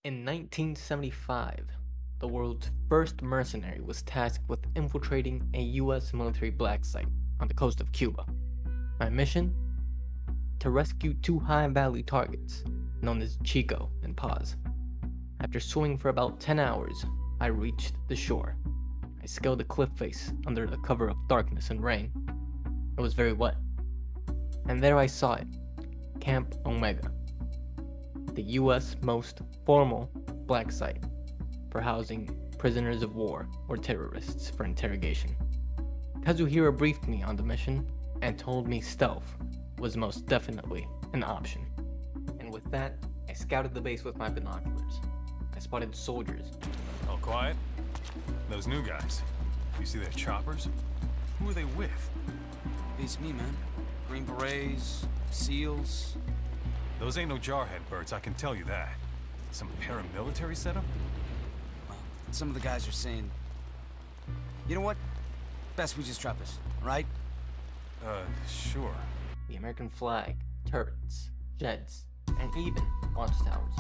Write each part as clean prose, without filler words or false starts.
In 1975, the world's first mercenary was tasked with infiltrating a US military black site on the coast of Cuba. My mission? To rescue two high-value targets, known as Chico and Paz. After swimming for about 10 hours, I reached the shore. I scaled a cliff face under the cover of darkness and rain. It was very wet. And there I saw it, Camp Omega, the US most formal black site for housing prisoners of war or terrorists for interrogation. Kazuhira briefed me on the mission and told me stealth was most definitely an option. And with that, I scouted the base with my binoculars. I spotted soldiers. All quiet? Those new guys. You see their choppers? Who are they with? Beats me, man. Green Berets, SEALs. Those ain't no jarhead birds, I can tell you that. Some paramilitary setup? Well, some of the guys are saying... You know what? Best we just drop this, right? Sure. The American flag, turrets, jets, and even launch towers.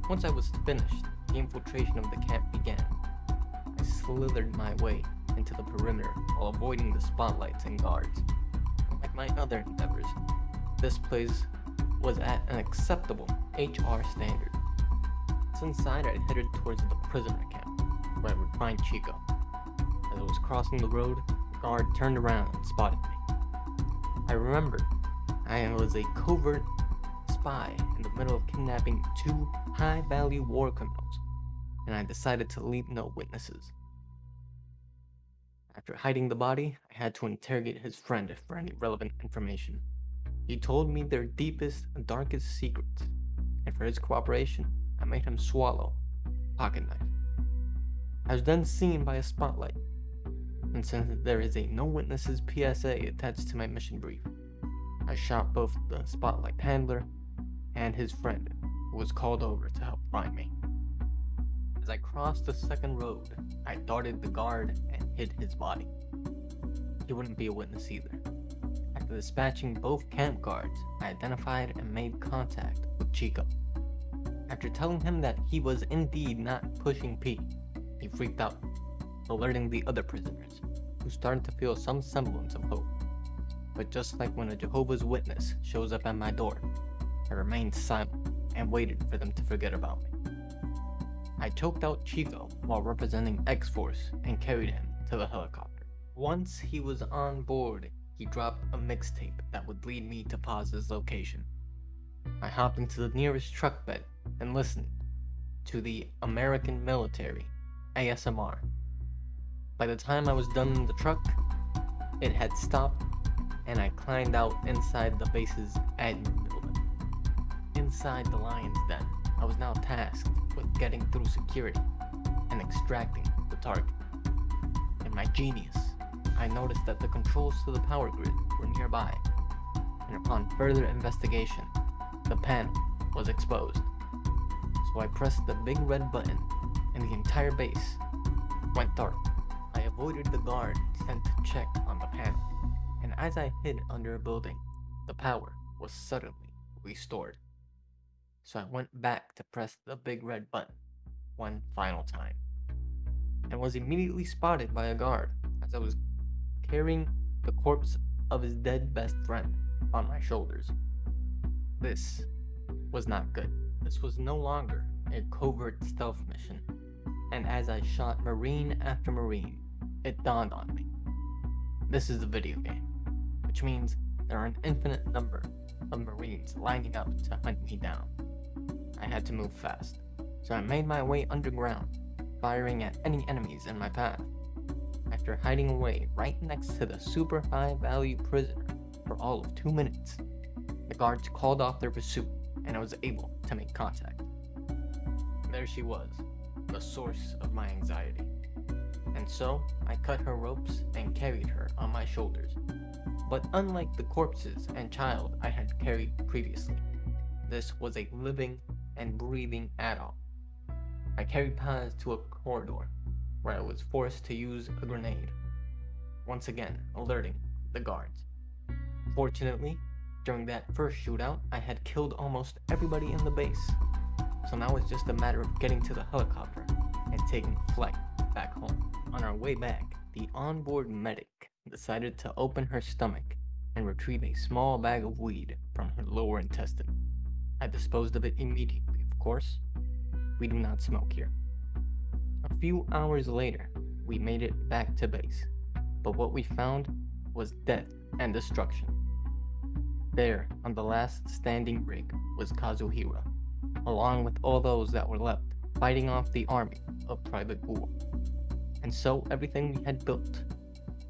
Once I was finished, the infiltration of the camp began. I slithered my way into the perimeter while avoiding the spotlights and guards. Like my other endeavors, this place was at an acceptable HR standard. Once inside, I headed towards the prisoner camp, where I would find Chico. As I was crossing the road, the guard turned around and spotted me. I remembered I was a covert spy in the middle of kidnapping two high-value war criminals, and I decided to leave no witnesses. After hiding the body, I had to interrogate his friend for any relevant information. He told me their deepest and darkest secrets, and for his cooperation, I made him swallow a pocket knife. I was then seen by a spotlight, and since there is a no witnesses PSA attached to my mission brief, I shot both the spotlight handler and his friend, who was called over to help find me. As I crossed the second road, I darted the guard and hid his body. He wouldn't be a witness either. After dispatching both camp guards, I identified and made contact with Chico. After telling him that he was indeed not pushing P, he freaked out, alerting the other prisoners, who started to feel some semblance of hope. But just like when a Jehovah's Witness shows up at my door, I remained silent and waited for them to forget about me. I choked out Chico while representing X-Force and carried him to the helicopter. Once he was on board, he dropped a mixtape that would lead me to Paz's location. I hopped into the nearest truck bed and listened to the American military ASMR. By the time I was done in the truck, it had stopped and I climbed out inside the base's admin building. Inside the lion's den, I was now tasked with getting through security and extracting the target. In my genius, I noticed that the controls to the power grid were nearby, and upon further investigation, the panel was exposed. So I pressed the big red button, and the entire base went dark. I avoided the guard sent to check on the panel, and as I hid under a building, the power was suddenly restored. So I went back to press the big red button one final time, and was immediately spotted by a guard as I was carrying the corpse of his dead best friend on my shoulders. This was not good. This was no longer a covert stealth mission, and as I shot Marine after Marine, it dawned on me. This is a video game, which means there are an infinite number of Marines lining up to hunt me down. I had to move fast, so I made my way underground, firing at any enemies in my path. After hiding away right next to the super high-value prisoner for all of 2 minutes, the guards called off their pursuit, and I was able to make contact. There she was, the source of my anxiety. And so, I cut her ropes and carried her on my shoulders. But unlike the corpses and child I had carried previously, this was a living and breathing adult. I carried Paz to a corridor, where I was forced to use a grenade, once again alerting the guards. Fortunately, during that first shootout, I had killed almost everybody in the base, So now it's just a matter of getting to the helicopter and taking flight back home. On our way back, the onboard medic decided to open her stomach and retrieve a small bag of weed from her lower intestine. I disposed of it immediately, of course. We do not smoke here. A few hours later, we made it back to base, but what we found was death and destruction. There, on the last standing rig, was Kazuhira, along with all those that were left, fighting off the army of Private Bull. And so everything we had built,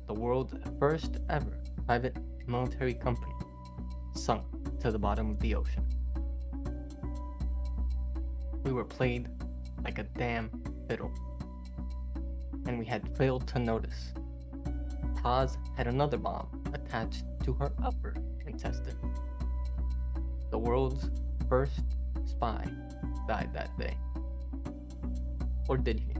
the world's first ever private military company, sunk to the bottom of the ocean. We were played like a damn fiddle, and we had failed to notice. Paz had another bomb attached to her upper intestine. The world's first spy died that day. Or did he?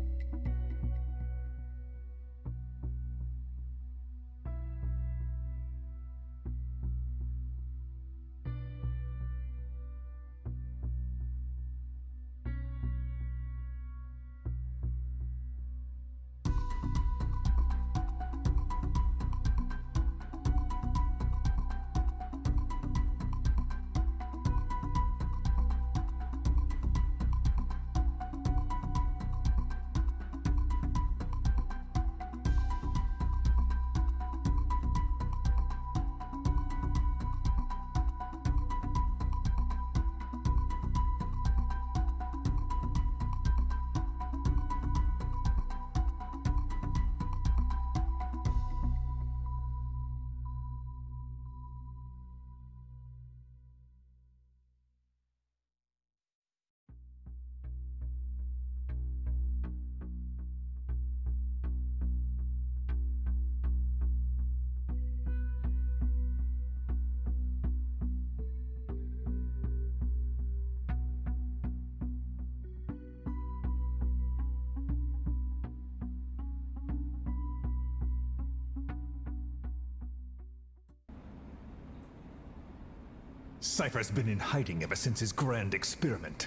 Cypher's been in hiding ever since his grand experiment.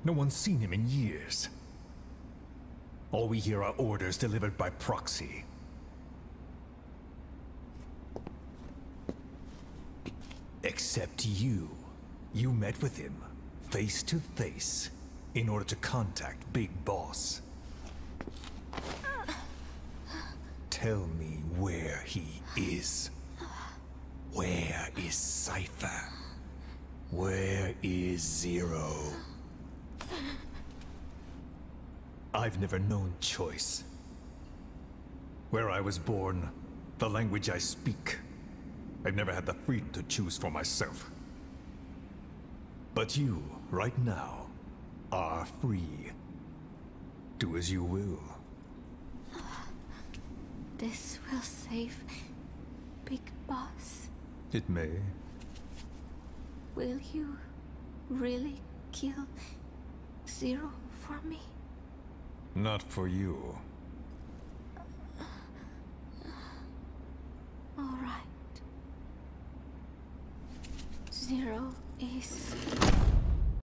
No one's seen him in years. All we hear are orders delivered by proxy. Except you. You met with him, face to face, in order to contact Big Boss. Tell me where he is. Where is Cypher? Where is Zero? I've never known choice. Where I was born, the language I speak, I've never had the freedom to choose for myself. But you, right now, are free. Do as you will. This will save Big Boss. It may. Will you really kill Zero for me? Not for you. All right. Zero is